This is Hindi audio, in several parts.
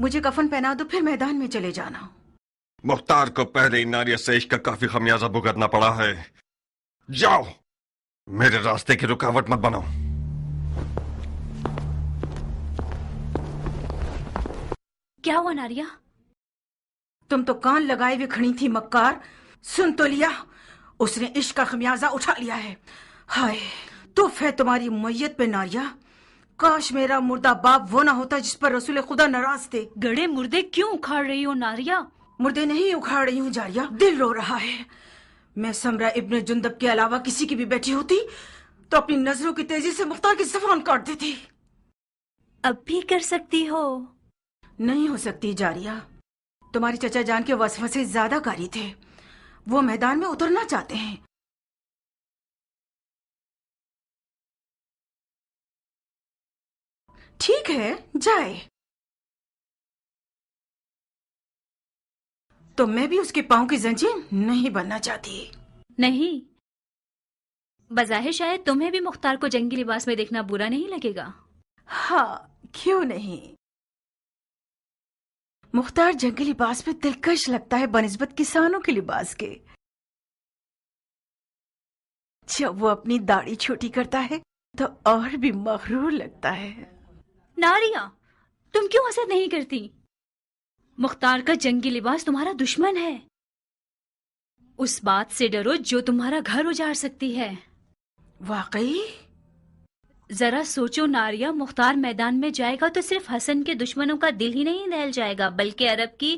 मुझे कफन पहना दो, फिर मैदान में चले जाना। मुख्तार को पहले ही नारिया से इश्क का काफी खमियाजा भुगतना पड़ा है। जाओ, मेरे रास्ते की रुकावट मत बनाओ। क्या हुआ नारिया? तुम तो कान लगाए हुए खड़ी थी मक्कार। सुन तो लिया, उसने इश्क का खमियाजा उठा लिया है। हाय तुफ है तुम्हारी मैयत पे नारिया। काश मेरा मुर्दा बाप वो ना होता जिस पर रसूल खुदा नाराज थे। गड़े मुर्दे क्यों उखाड़ रही हो नारिया? मुर्दे नहीं उखाड़ रही हूँ जारिया, दिल रो रहा है। मैं समरा इब्न जुंदब के अलावा किसी की भी बेटी होती तो अपनी नजरों की तेजी से मुख्तार की ज़बान काट देती। अब भी कर सकती हो। नहीं हो सकती जारिया। तुम्हारे चचा जान के वसवसे ज्यादा कारी थे। वो मैदान में उतरना चाहते हैं। ठीक है जाए, तो मैं भी उसके पांव की जंजीर नहीं बनना चाहती। नहीं, बज़ाहिर शायद तुम्हें भी मुख्तार को जंगी लिबास में देखना बुरा नहीं लगेगा। हाँ क्यों नहीं। मुख्तार जंगी लिबास में दिलकश लगता है बनिस्बत किसानों के लिबास के। जब वो अपनी दाढ़ी छोटी करता है तो और भी मगरूर लगता है। नारिया, तुम क्यों हसद नहीं करती? मुख्तार का जंगी लिबास तुम्हारा दुश्मन है। उस बात से डरो जो तुम्हारा घर उजाड़ सकती है। वाकई? जरा सोचो नारिया, मुख्तार मैदान में जाएगा तो सिर्फ हसन के दुश्मनों का दिल ही नहीं दहल जाएगा, बल्कि अरब की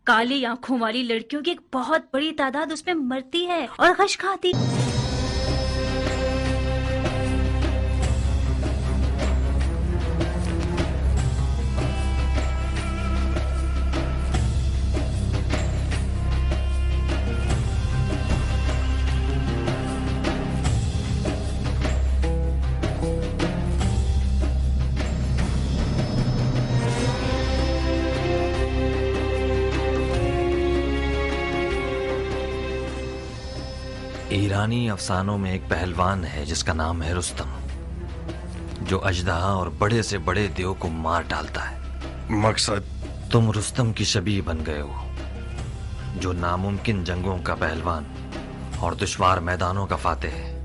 काली आंखों वाली लड़कियों की एक बहुत बड़ी तादाद उसमें मरती है और गश खाती। ईरानी अफसानों में एक पहलवान है जिसका नाम है रुस्तम, जो अजदहा और बड़े से बड़े देव को मार डालता है। मकसद? तुम रुस्तम की शबीह बन गए हो, जो नामुमकिन जंगों का पहलवान और दुश्वार मैदानों का फातेह है।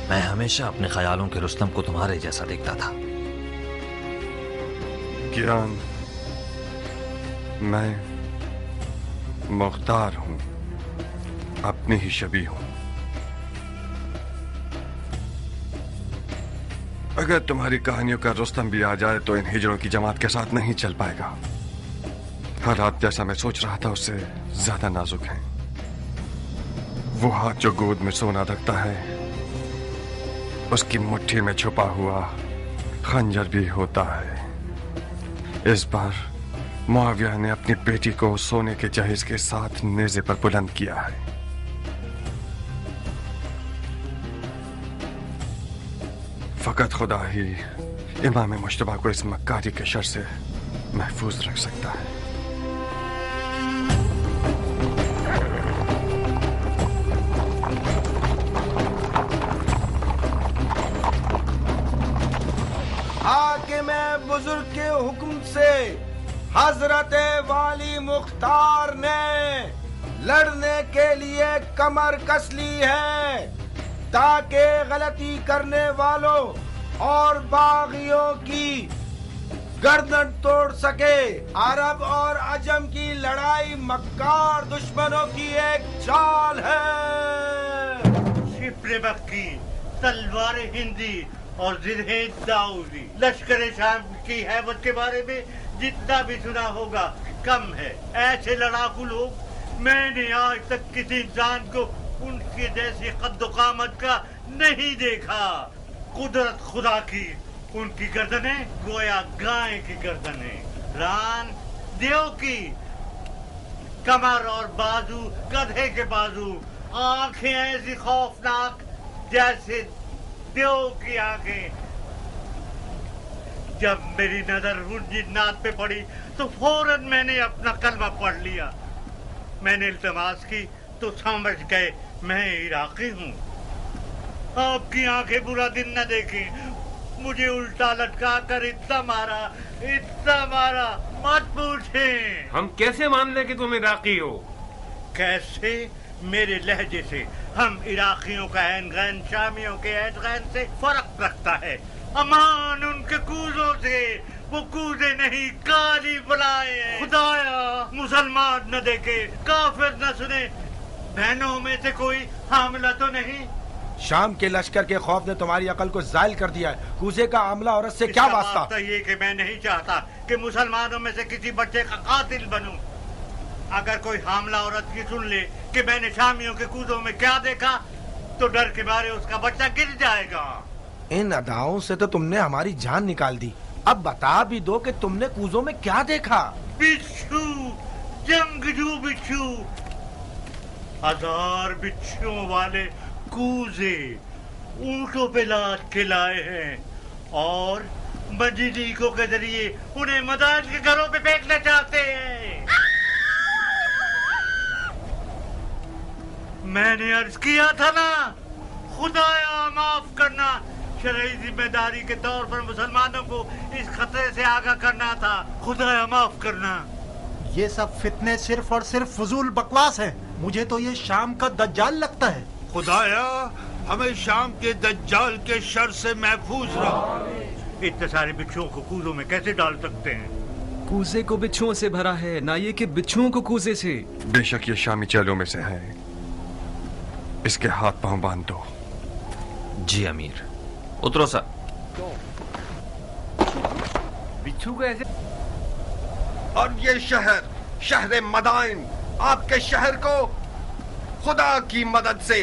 मैं हमेशा अपने ख्यालों के रुस्तम को तुम्हारे जैसा देखता था। कियान, मैं मुख्तार हूं, अपनी ही शबीह हूं। अगर तुम्हारी कहानियों का रुस्तम भी आ जाए तो इन हिजड़ों की जमात के साथ नहीं चल पाएगा। हालात जैसा मैं सोच रहा था उससे ज्यादा नाजुक हैं। वो हाथ जो गोद में सोना रखता है, उसकी मुट्ठी में छुपा हुआ खंजर भी होता है। इस बार मुआविया ने अपनी बेटी को सोने के जहेज के साथ नेज़े पर बुलंद किया है। फकत खुदा ही इमाम मुश्तबा को इस मक्कारी के शर से महफूज रख सकता है। हाकिम बुजुर्ग के हुक्म से हजरत वाली मुख्तार ने लड़ने के लिए कमर कस ली है, ताकि गलती करने वालों और बागियों की गर्दन तोड़ सके। अरब और अजम की लड़ाई मक्कार दुश्मनों की एक चाल है। शिप्रे मक्की, तलवार हिंदी और जिरहे दाऊदी। लश्कर शाम की हैबत के बारे में जितना भी सुना होगा कम है। ऐसे लड़ाकू लोग मैंने आज तक किसी इंसान को उनके जैसी कद्दो-कामत का नहीं देखा। कुदरत खुदा की, उनकी गर्दनें गोया गाय की गर्दनें। रान देव की कमर और बाजू गधे के बाजू। आंखें ऐसी खौफनाक जैसे देव की आंखें। जब मेरी नजर उन जिन्नात पे पड़ी तो फौरन मैंने अपना कलमा पढ़ लिया। मैंने इल्तमास की तो समझ गए मैं इराकी हूँ। आपकी आंखें बुरा दिन न देखें, मुझे उल्टा लटका कर इतना मारा, मत पूछें। हम कैसे मान लें कि तुम इराकी हो? कैसे? मेरे लहजे से हम इराकियों का ऐन गैन शामियों के ऐन गैन से फर्क रखता है। अमान उनके कूजों से, वो कूजे नहीं काली बुलाए। खुदाया मुसलमान न देखे, काफिर न सुने, बहनों में से कोई हामिला तो नहीं? शाम के लश्कर के खौफ ने तुम्हारी अकल को जायल कर दिया है। कूजे का आमला औरत से क्या वास्ता? तो ये कि मैं नहीं चाहता कि मुसलमानों में से किसी बच्चे का कातिल बनूं। अगर कोई हामला औरत की सुन ले कि मैंने शामियों के कूदों में क्या देखा, तो डर के मारे उसका बच्चा गिर जाएगा। इन अदाओं से तो तुमने हमारी जान निकाल दी। अब बता भी दो कि तुमने कूजों में क्या देखा? बिच्छू, जंगजू बिच्छू, 1000 बिच्छुओं वाले कूजे ऊंटों पे लाद के लाए हैं और मजीदीकों के जरिए उन्हें मदान के घरों पे फेंकना चाहते हैं। मैंने अर्ज किया था ना, खुदाया माफ करना, शरई जिम्मेदारी के तौर पर मुसलमानों को इस खतरे से आगाह करना था। खुदाया माफ करना। ये सब फितने सिर्फ और सिर्फ फजूल बकवास है। मुझे तो ये शाम का दज्जाल लगता है। खुदाया हमें शाम के दज्जाल के शर से महफूज रहो। इतने सारे बिच्छुओं को कूजों में कैसे डाल सकते हैं? कूजे को बिच्छुओं से भरा है, ना ये कि बिच्छुओं को कूजे से। बेशक ये शामी चेलों में से है, इसके हाथ पांव बांध दो। जी अमीर। उतरो सर। बिच्छू को ऐसे। और ये शहर मदाइन, आपके शहर को खुदा की मदद से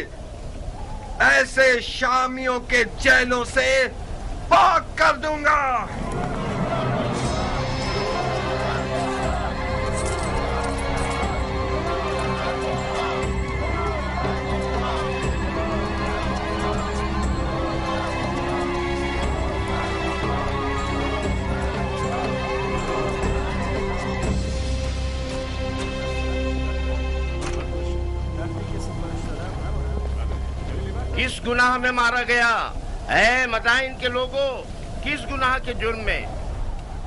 ऐसे शामियों के जेलों से पाक कर दूंगा। किस गुनाह में मारा गया? ऐ मदाइन के लोगों, किस गुनाह के जुर्म में?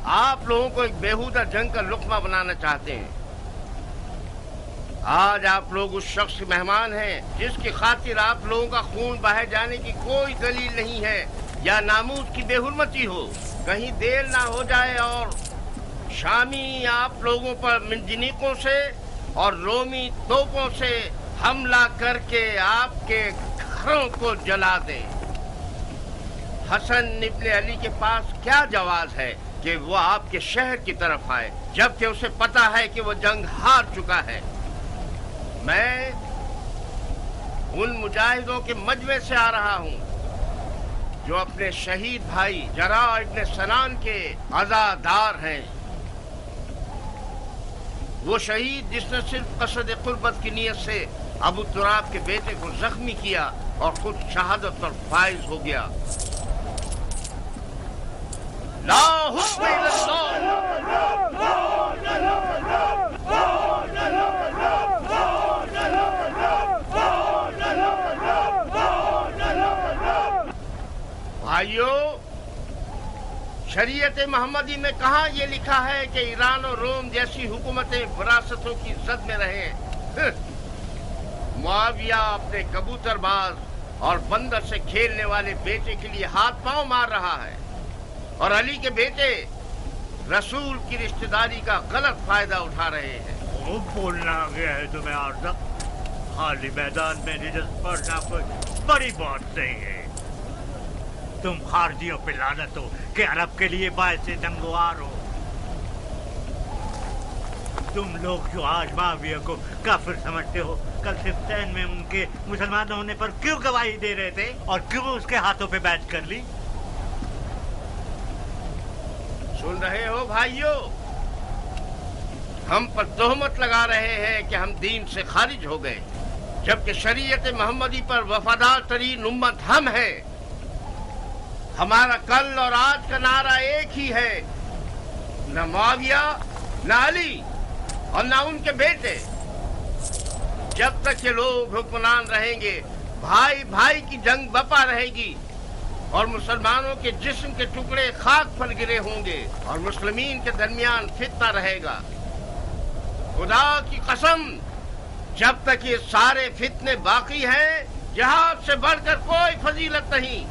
आप लोगों को एक बेहुदा जंग का लुक्मा बनाना चाहते हैं। आज आप लोग उस शख्स के मेहमान हैं जिसकी खातिर आप लोगों का खून बहाए जाने की कोई दलील नहीं है या नामूस की बेहुरमती हो। कहीं देर ना हो जाए और शामी आप लोगों पर मिंजनीकों से और रोमी तोपों से हमला करके आपके घरों को जला दे। हसन इब्ने अली के पास क्या जवाज है कि वो आपके शहर की तरफ आए, जबकि उसे पता है कि वो जंग हार चुका है। मैं उन मुजाहिदों के मजमे से आ रहा हूँ जो अपने शहीद भाई जरा इब्ने सनान के अज़ादार हैं। वो शहीद जिसने सिर्फ कसद कुर्बत की नीयत से अबू तुराब के बेटे को जख्मी किया और खुद शहादत पर फाइज हो गया। ला हुक्म भाइयों, शरीयत मोहम्मदी में कहा यह लिखा है कि ईरान और रोम जैसी हुकूमतें विरासतों की जद में रहें। मुआविया अपने कबूतरबाज और बंदर से खेलने वाले बेटे के लिए हाथ पांव मार रहा है और अली के बेटे रसूल की रिश्तेदारी का गलत फायदा उठा रहे हैं। वो बोलना आ गया है तुम्हें आज तक? खाली मैदान में निजत पड़ना कोई बड़ी बात नहीं है। तुम खारजियों पे लानत हो कि अरब के लिए बायस जंगवार हो। तुम लोग जो आज माविया को काफिर समझते हो, कल सिफ्तैन में उनके मुसलमान होने पर क्यों गवाही दे रहे थे और क्यों उसके हाथों पे बैच कर ली? सुन रहे हो भाइयों, हम पर तोहमत लगा रहे हैं कि हम दीन से खारिज हो गए, जबकि शरीयत मोहम्मदी पर वफादार तरीन उम्मत हम हैं। हमारा कल और आज का नारा एक ही है, न मुआविया, न अली और न उनके बेटे। जब तक ये लोग हुक्मरान रहेंगे, भाई भाई की जंग बपा रहेगी। और मुसलमानों के जिस्म के टुकड़े खाक पर गिरे होंगे और मुस्लिमीन के दरमियान फितना रहेगा। खुदा की कसम, जब तक ये सारे फितने बाकी हैं, जिहाद से बढ़कर कोई फजीलत नहीं।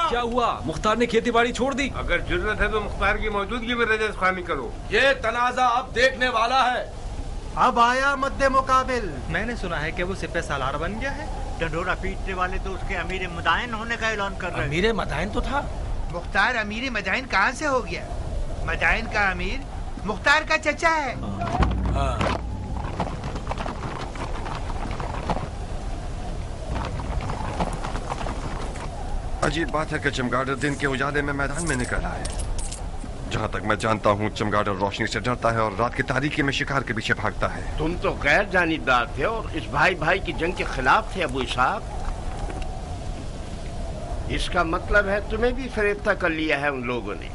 क्या हुआ? मुख्तार ने खेती बाड़ी छोड़ दी? अगर जरूरत है तो मुख्तार की मौजूदगी में रजस खानी करो। ये तनाजा अब देखने वाला है। अब आया मद्दे मुकाबिल। मैंने सुना है कि वो सिपह सालार बन गया है। ढंढोरा पीटने वाले तो उसके अमीर मदाइन होने का ऐलान कर रहे हैं। अमीर मदाइन तो था। मुख्तार अमीर मदाइन कहाँ से हो गया? मदाइन का अमीर मुख्तार का चचा है। हाँ। अजीब बात है कि चमगादड़ दिन के उजाले में मैदान में निकला है। जहाँ तक मैं जानता हूँ, चमगादड़ रोशनी से डरता है और रात की तारीकी में शिकार के पीछे भागता है। तुम तो गैर जानिबदार थे और इस भाई भाई की जंग के खिलाफ थे अबू इसाक। इसका मतलब है तुम्हें भी फरेफ्ता कर लिया है उन लोगों ने।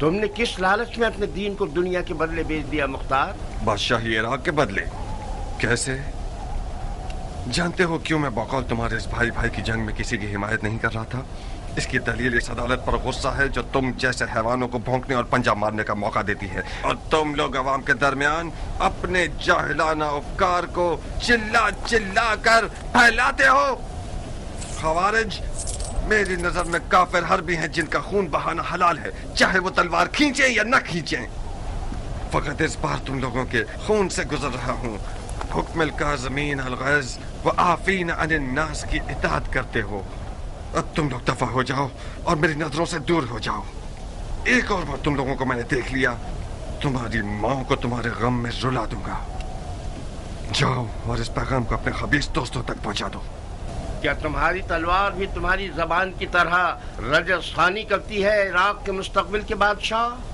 तुमने किस लालच में अपने दीन को दुनिया के बदले बेच दिया मुख्तार? बादशाही इराक के बदले? कैसे? जानते हो क्यों मैं बकौल तुम्हारे इस भाई भाई की जंग में किसी की हिमायत नहीं कर रहा था? इसकी दलील इस अदालत पर गुस्सा है जो तुम जैसे हैवानों को भौंकने और पंजा मारने का मौका देती है, और तुम लोग अवाम के दरमियान अपने जाहिलाना उपकार को चिल्ला चिल्ला कर फैलाते हो। खवारिज मेरी नजर में काफिर हर्बी हैं जिनका खून बहाना हलाल है, चाहे वो तलवार खींचे या न खींचे। फकत इस बार तुम लोगों के खून से गुजर रहा हूँ। हुक्म काज़मीन अल-गैज़ व आफ़ीन अन-नास की इताअत करते हो। अब तुम लोग दफा हो जाओ और मेरी नजरों से दूर हो जाओ। एक और बार तुम लोगों को मैंने देख लिया, तुम्हारी माँ को तुम्हारे गम में रुला दूंगा। जाओ और इस पैगाम को अपने खबीस दोस्तों तक पहुंचा दो। क्या तुम्हारी तलवार भी तुम्हारी जबान की तरह रजस खानी करती है इराक के मुस्तकबिल के बादशाह?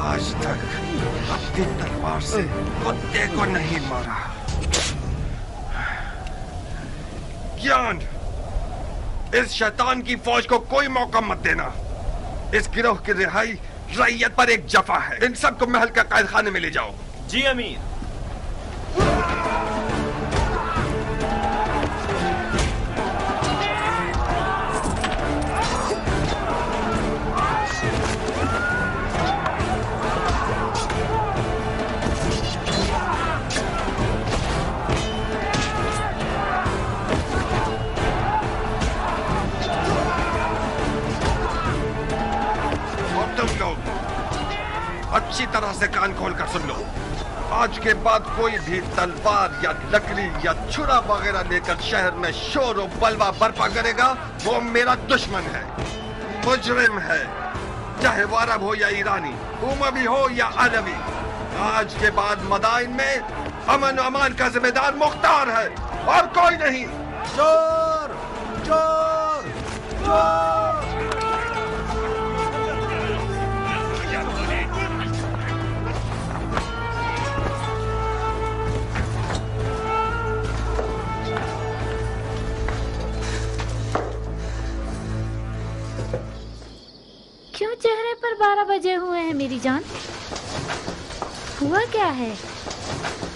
आज तक अपनी तलवार से कुत्ते को नहीं मारा। ज्ञान, इस शैतान की फौज को कोई मौका मत देना। इस गिरोह की रिहाई रैयत पर एक जफा है। इन सबको महल का कैद खाने में ले जाओ। जी अमीर। अच्छी तरह से कान खोल कर सुन लो। आज के बाद कोई भी तलवार या लकड़ी या छुरा वगैरह लेकर शहर में शोर और बलवा बर्पा करेगा, वो मेरा दुश्मन है, मुजरिम है, चाहे वो अरब हो या ईरानी, उमवी हो या अरबी। आज के बाद मदाइन में अमन अमान का जिम्मेदार मुख्तार है और कोई नहीं। चोर चोर चोर। क्यों चेहरे पर 12 बजे हुए हैं मेरी जान? हुआ क्या है?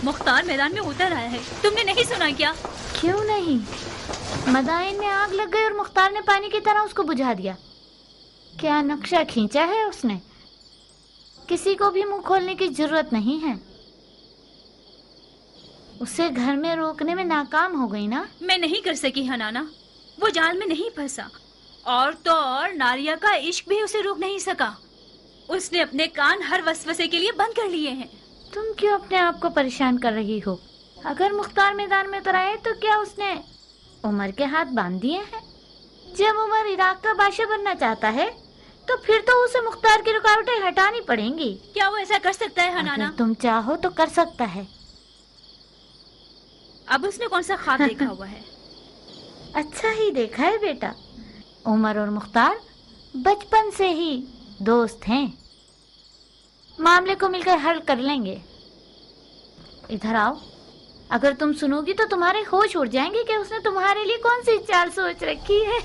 मुख्तार मैदान में उतर आया है, तुमने नहीं सुना क्या? क्यों नहीं? मदाइन में आग लग गई और मुख्तार ने पानी की तरह उसको बुझा दिया। क्या नक्शा खींचा है उसने? किसी को भी मुंह खोलने की जरूरत नहीं है। उसे घर में रोकने में नाकाम हो गई ना? मैं नहीं कर सकी हनाना, वो जाल में नहीं फंसा। और तो और नारिया का इश्क भी उसे रोक नहीं सका। उसने अपने कान हर वसवसे के लिए बंद कर लिए हैं। तुम क्यों अपने आप को परेशान कर रही हो? अगर मुख्तार मैदान में उतर आए तो क्या उसने उमर के हाथ बांध दिए हैं? जब उमर इराक का बादशाह बनना चाहता है तो फिर तो उसे मुख्तार की रुकावटें हटानी पड़ेंगी। क्या वो ऐसा कर सकता है हनाना? अगर तुम चाहो तो कर सकता है। अब उसने कौन सा ख्वाब देखा हुआ है? अच्छा ही देखा है बेटा। उमर और मुख्तार बचपन से ही दोस्त हैं। मामले को मिलकर हल कर लेंगे। इधर आओ। अगर तुम सुनोगी तो तुम्हारे होश उड़ जाएंगे कि उसने तुम्हारे लिए कौन सी चाल सोच रखी है।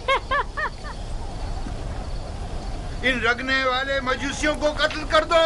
इन रगने वाले मजूसियों को कत्ल कर दो।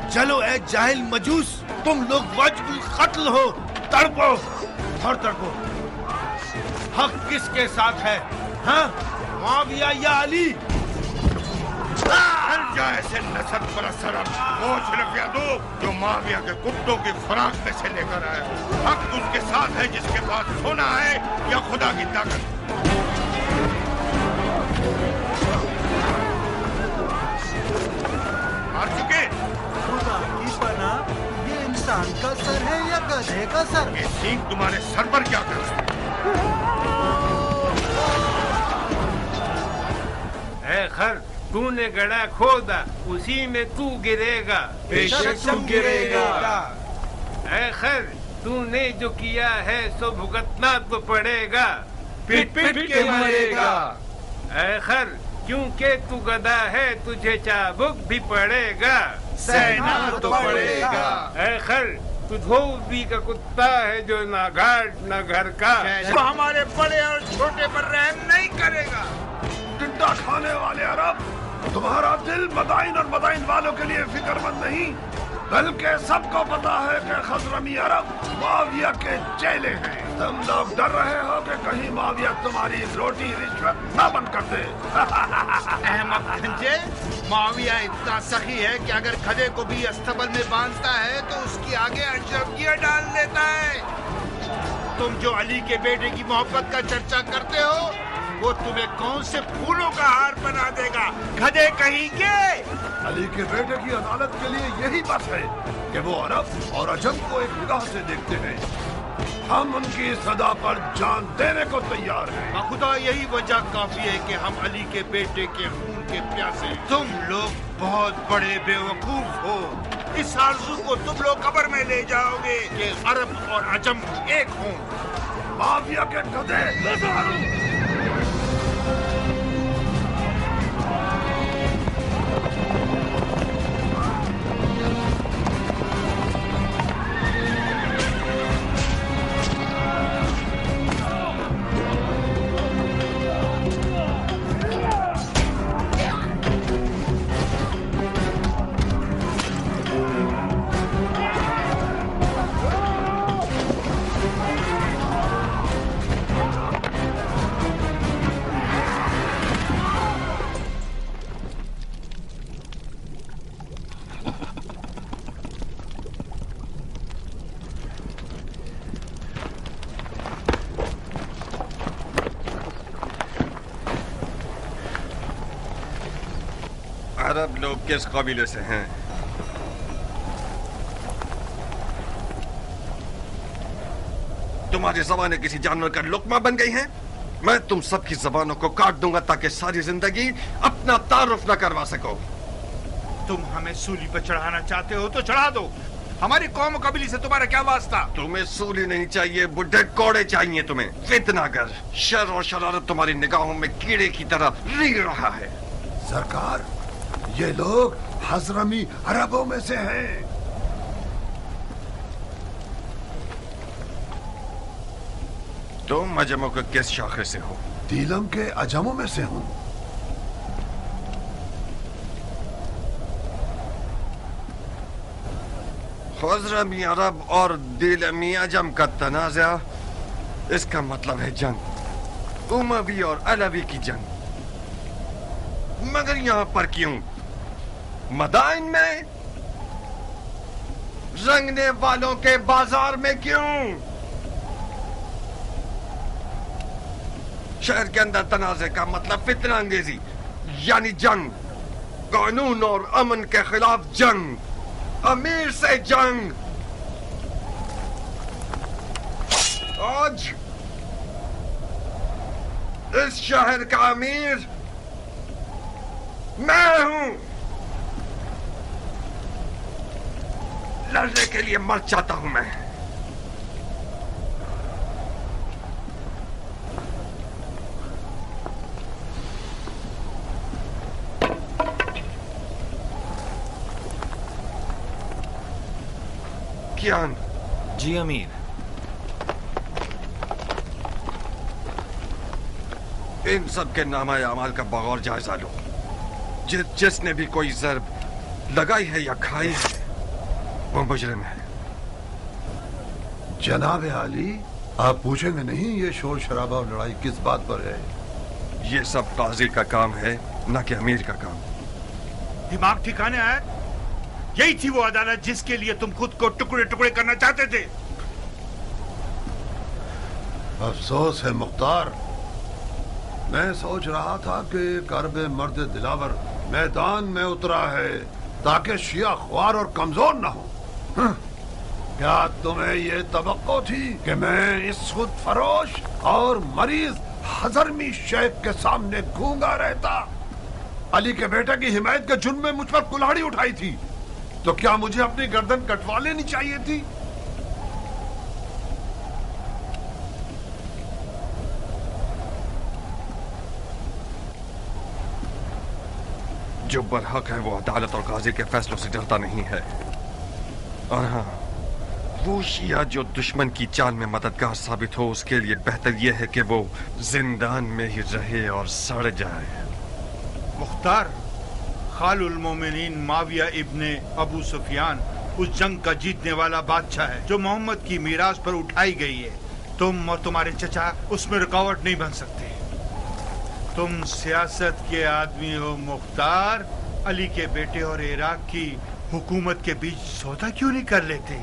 चलो ए जाहिल मजूस, तुम लोग वाजिबुल कत्ल हो। तड़पो और तड़पो। हक किसके साथ है? हाँ, मुआविया या अली? हर जाए से नसब पर असर वो सिर्फ यादो जो मुआविया के कुत्तों की खुराक में से लेकर आया। हक उसके साथ है जिसके पास सोना है या खुदा की ताकत। मार चुके खुदा की पनाह, ये इंसान का सर है या गधे का सर? ये सींग तुम्हारे सर पर क्या कर रहा है? खर, तूने गड़ा खोदा, उसी में तू गिरेगा। बेशक तुम गिरेगा। है खर, तूने जो किया है सो भुगतना तो पड़ेगा। पिट पिट के मरेगा। है खर, क्योंकि तू गधा है तुझे चाबुक भी पड़ेगा। सहना तो पड़ेगा। है खर, तू धोबी का कुत्ता है जो ना घाट ना घर का। वो हमारे बड़े और छोटे पर रहम नहीं करेगा। टिड्डा खाने वाले अरब, तुम्हारा दिल मदाइन और मदाइन वालों के लिए फिक्रमंद नहीं, बल्कि सबको पता है कि खजरमी अरब मुआविया के चेले हैं। तुम लोग डर रहे हो कि कहीं मुआविया तुम्हारी रोटी रिश्वत न बंद कर दे। अहमद गंजे, मुआविया इतना सखी है कि अगर गधे को भी अस्तबल में बांधता है तो उसकी आगे अजरबिया डाल देता है। तुम जो अली के बेटे की मोहब्बत का चर्चा करते हो, वो तुम्हें कौन से फूलों का हार बना देगा, गधे कहेंगे। अली के बेटे की अदालत के लिए यही बस है कि वो अरब और अजम को एक निगाह से देखते हैं। हम उनकी सदा पर जान देने को तैयार हैं। खुदा यही वजह काफी है कि हम अली के बेटे के खून के प्यासे। तुम लोग बहुत बड़े बेवकूफ हो। इस आरज़ू को तुम लोग कब्र में ले जाओगे कि अरब और अजम एक हों। मुआविया के गधे। अरब लोग किस कबीले से हैं? तुम्हारी जबानें किसी जानवर का लुकमा बन गई हैं? मैं तुम सबकी जबानों को काट दूंगा ताकि सारी जिंदगी अपना तारुफ न करवा सको। तुम हमें सूली पर चढ़ाना चाहते हो तो चढ़ा दो। हमारी कौम कबीले से तुम्हारा क्या वास्ता? तुम्हें सूली नहीं चाहिए, बुढ़े कोड़े चाहिए तुम्हें। फितनागर, शर और शरारत तुम्हारी निगाहों में कीड़े की तरह रींग रहा है। सरकार, ये लोग हजरमी अरबों में से हैं। तुम अजमों के किस शाखे से हो? दीलम के अजमों में से हूँ। खज़रमी अरब और दिलमी अजम का तनाज़ा, इसका मतलब है जंग, उमवी और अलवी की जंग। मगर यहां पर क्यों? मदाइन में, रंगने वालों के बाजार में क्यों? शहर के अंदर तनाज़े का मतलब फितना अंगेजी, यानी जंग, कानून और अमन के खिलाफ जंग, अमीर से जंग। आज इस शहर का अमीर मैं हूं। लड़ने के लिए मर जाता हूं मैं। कियान। जी अमीर। इन सब के नामा अमाल का बगौर जायजा लो। जिसने भी कोई ज़र्ब लगाई है या खाई है वो मुजरिम है। जनाब आली, आप पूछेंगे नहीं ये शोर शराबा और लड़ाई किस बात पर है? ये सब काजी का काम है, न कि अमीर का काम। दिमाग ठिकाने आया? यही थी वो अदालत जिसके लिए तुम खुद को टुकड़े टुकड़े करना चाहते थे। अफसोस है मुख्तार, मैं सोच रहा था कि कर्ब मर्द दिलावर मैदान में उतरा है ताकि शिया ख्वार और कमजोर न हो। क्या तुम्हें ये तवक्को थी कि मैं इस खुद फरोश और मरीज हजरमी शेख के सामने गूंगा रहता? अली के बेटे की हिमायत के जुर्म में मुझ पर कुल्हाड़ी उठाई थी, तो क्या मुझे अपनी गर्दन कटवा लेनी चाहिए थी? जो बरहक है वो अदालत और काजी के फैसलों से डरता नहीं है। और हाँ, वो शिया जो दुश्मन की चाल में मददगार साबित हो, उसके लिए बेहतर यह है कि वो जिंदान में ही रहे और सड़ जाए। मुख्तार, खालुल मोमिनीन माविया इब्ने अबू सुफियान उस जंग का जीतने वाला बादशाह है जो मोहम्मद की मीरास पर उठाई गई है। तुम और तुम्हारे चचा उसमें रुकावट नहीं बन सकते। तुम सियासत के आदमी हो मुख्तार। अली के बेटे और इराक की हुकूमत के बीच सौदा क्यों नहीं कर लेते?